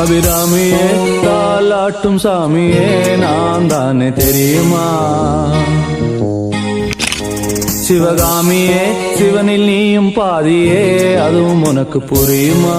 அபிராமியே தாலாட்டும் சாமியே நான் தானே தெரியுமா? சிவகாமியே சிவனில் நீயும் பாதியே அதுவும் உனக்கு புரியுமா?